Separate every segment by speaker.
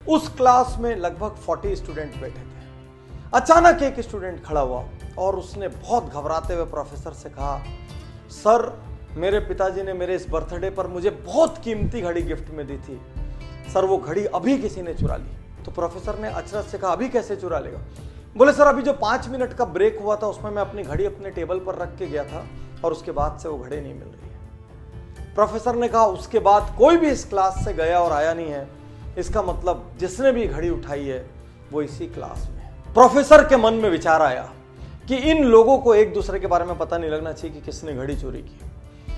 Speaker 1: उस क्लास में लगभग 40 स्टूडेंट बैठे थे। अचानक एक स्टूडेंट खड़ा हुआ और उसने बहुत घबराते हुए प्रोफेसर से कहा, सर मेरे पिताजी ने मेरे इस बर्थडे पर मुझे बहुत कीमती घड़ी गिफ्ट में दी थी, सर वो घड़ी अभी किसी ने चुरा ली। तो प्रोफेसर ने अचरज से कहा, अभी कैसे चुरा लेगा? बोले, सर अभी जो 5 मिनट का ब्रेक हुआ था उसमें मैं अपनी घड़ी अपने टेबल पर रख के गया था और उसके बाद से वो घड़ी नहीं मिल रही है। प्रोफेसर ने कहा, उसके बाद कोई भी इस क्लास से गया और आया नहीं है, इसका मतलब जिसने भी घड़ी उठाई है वो इसी क्लास में है। प्रोफेसर के मन में विचार आया कि इन लोगों को एक दूसरे के बारे में पता नहीं लगना चाहिए कि किसने घड़ी चोरी की।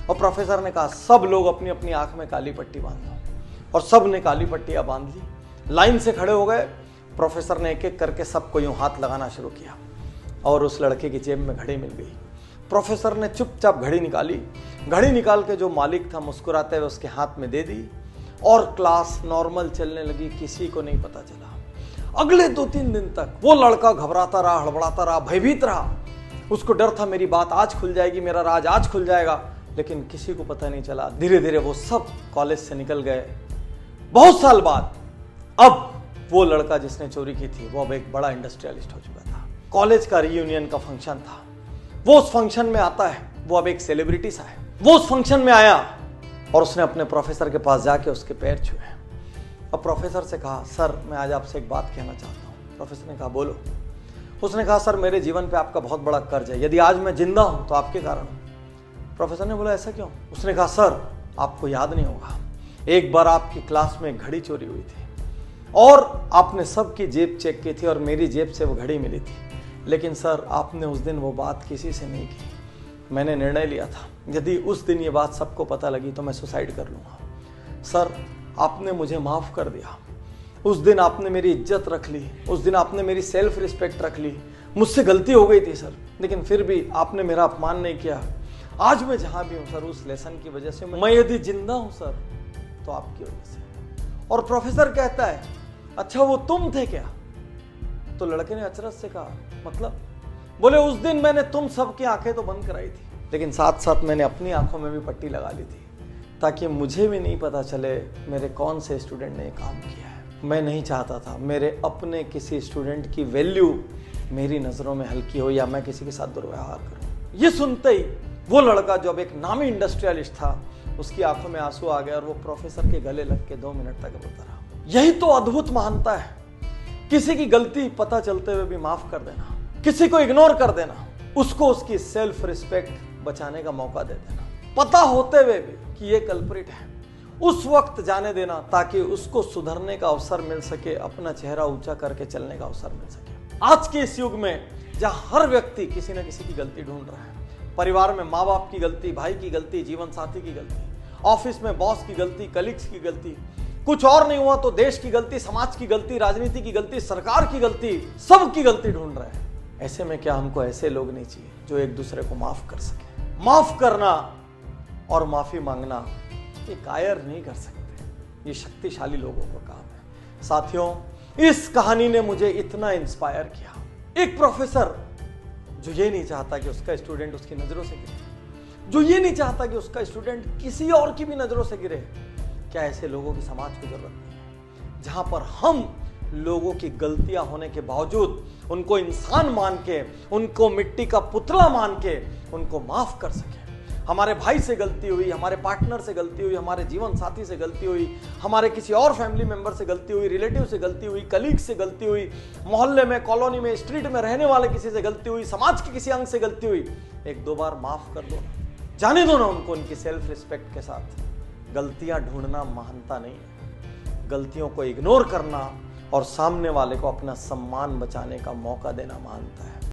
Speaker 1: और प्रोफेसर ने कहा, सब लोग अपनी अपनी आंख में काली पट्टी बांध लो। और सब ने काली पट्टियां बांध ली, लाइन से खड़े हो गए। प्रोफेसर ने एक एक करके सबको यूं हाथ लगाना शुरू किया और उस लड़के की जेब में घड़ी मिल गई। प्रोफेसर ने चुपचाप घड़ी निकाली, घड़ी निकाल के जो मालिक था मुस्कुराते हुए उसके हाथ में दे दी और क्लास नॉर्मल चलने लगी, किसी को नहीं पता चला। अगले 2-3 दिन तक वो लड़का घबराता रहा, हड़बड़ाता रहा, भयभीत रहा। उसको डर था मेरी बात आज खुल जाएगी, मेरा राज आज खुल जाएगा, लेकिन किसी को पता नहीं चला। धीरे धीरे वो सब कॉलेज से निकल गए। बहुत साल बाद अब वो लड़का जिसने चोरी की थी वो अब एक बड़ा इंडस्ट्रियलिस्ट हो चुका था। कॉलेज का रीयूनियन का फंक्शन था, वो उस फंक्शन में आता है, वो अब एक सेलिब्रिटी सा है। वो उस फंक्शन में आया और उसने अपने प्रोफेसर के पास जाके उसके पैर छुए। अब प्रोफेसर से कहा, सर मैं आज आपसे एक बात कहना चाहता हूँ। प्रोफेसर ने कहा, बोलो। उसने कहा, सर मेरे जीवन पे आपका बहुत बड़ा कर्ज है, यदि आज मैं जिंदा हूं तो आपके कारण हूं। प्रोफेसर ने बोला, ऐसा क्यों? उसने कहा, सर आपको याद नहीं होगा, एक बार आपकी क्लास में एक घड़ी चोरी हुई थी और आपने सबकी जेब चेक की थी और मेरी जेब से वो घड़ी मिली थी, लेकिन सर आपने उस दिन वो बात किसी से नहीं की। मैंने निर्णय लिया था यदि उस दिन ये बात सबको पता लगी तो मैं सुसाइड कर लूँगा। सर आपने मुझे माफ़ कर दिया, उस दिन आपने मेरी इज्जत रख ली, उस दिन आपने मेरी सेल्फ रिस्पेक्ट रख ली। मुझसे गलती हो गई थी सर, लेकिन फिर भी आपने मेरा अपमान नहीं किया। आज मैं जहाँ भी हूँ सर उस लेसन की वजह से, मैं यदि जिंदा हूँ सर तो आपकी वजह से। और प्रोफेसर कहता है, अच्छा वो तुम थे क्या? तो लड़के ने अचरज से कहा, मतलब? बोले, उस दिन मैंने तुम सबकी आंखें तो बंद कराई थी, लेकिन साथ साथ मैंने अपनी आंखों में भी पट्टी लगा ली थी ताकि मुझे भी नहीं पता चले मेरे कौन से स्टूडेंट ने काम किया है। मैं नहीं चाहता था मेरे अपने किसी स्टूडेंट की वैल्यू मेरी नज़रों में हल्की हो या मैं किसी के साथ दुर्व्यवहार करूं। ये सुनते ही वो लड़का जो अब एक नामी इंडस्ट्रियलिस्ट था, उसकी आंखों में आंसू आ गया और वो प्रोफेसर के गले लग के 2 मिनट तक रोता रहा। यही तो अद्भुत महानता है, किसी की गलती पता चलते हुए भी माफ कर देना, किसी को इग्नोर कर देना, उसको उसकी सेल्फ रिस्पेक्ट बचाने का मौका दे देना, पता होते हुए भी कि ये कल्प्रिट है, उस वक्त जाने देना ताकि उसको सुधरने का अवसर मिल सके, अपना चेहरा ऊंचा करके चलने का अवसर मिल सके। आज के इस युग में जहां हर व्यक्ति किसी न किसी की गलती ढूंढ रहा है, परिवार में माँ बाप की गलती, भाई की गलती, जीवन साथी की गलती, ऑफिस में बॉस की गलती, कलीग्स की गलती, कुछ और नहीं हुआ तो देश की गलती, समाज की गलती, राजनीति की गलती, सरकार की गलती, सबकी गलती ढूंढ रहे हैं। ऐसे में क्या हमको ऐसे लोग नहीं चाहिए जो एक दूसरे को माफ कर सके? माफ करना और माफी मांगना ये कायर नहीं कर सकते, ये शक्तिशाली लोगों का काम है। साथियों, इस कहानी ने मुझे इतना इंस्पायर किया। एक प्रोफेसर जो ये नहीं चाहता कि उसका स्टूडेंट उसकी नजरों से गिरे, जो ये नहीं चाहता कि उसका स्टूडेंट किसी और की भी नजरों से गिरे, क्या ऐसे लोगों की समाज को जरूरत नहीं है? जहां पर हम लोगों की गलतियां होने के बावजूद उनको इंसान मान के, उनको मिट्टी का पुतला मान के उनको माफ कर सके। हमारे भाई से गलती हुई, हमारे पार्टनर से गलती हुई, हमारे जीवन साथी से गलती हुई, हमारे किसी और फैमिली मेंबर से गलती हुई, रिलेटिव से गलती हुई, कलीग से गलती हुई, मोहल्ले में, कॉलोनी में, स्ट्रीट में रहने वाले किसी से गलती हुई, समाज के किसी अंग से गलती हुई, 1-2 बार माफ कर दो, जाने दो ना उनको उनकी सेल्फ रिस्पेक्ट के साथ। गलतियां ढूंढना महानता नहीं है, गलतियों को इग्नोर करना और सामने वाले को अपना सम्मान बचाने का मौका देना महानता है।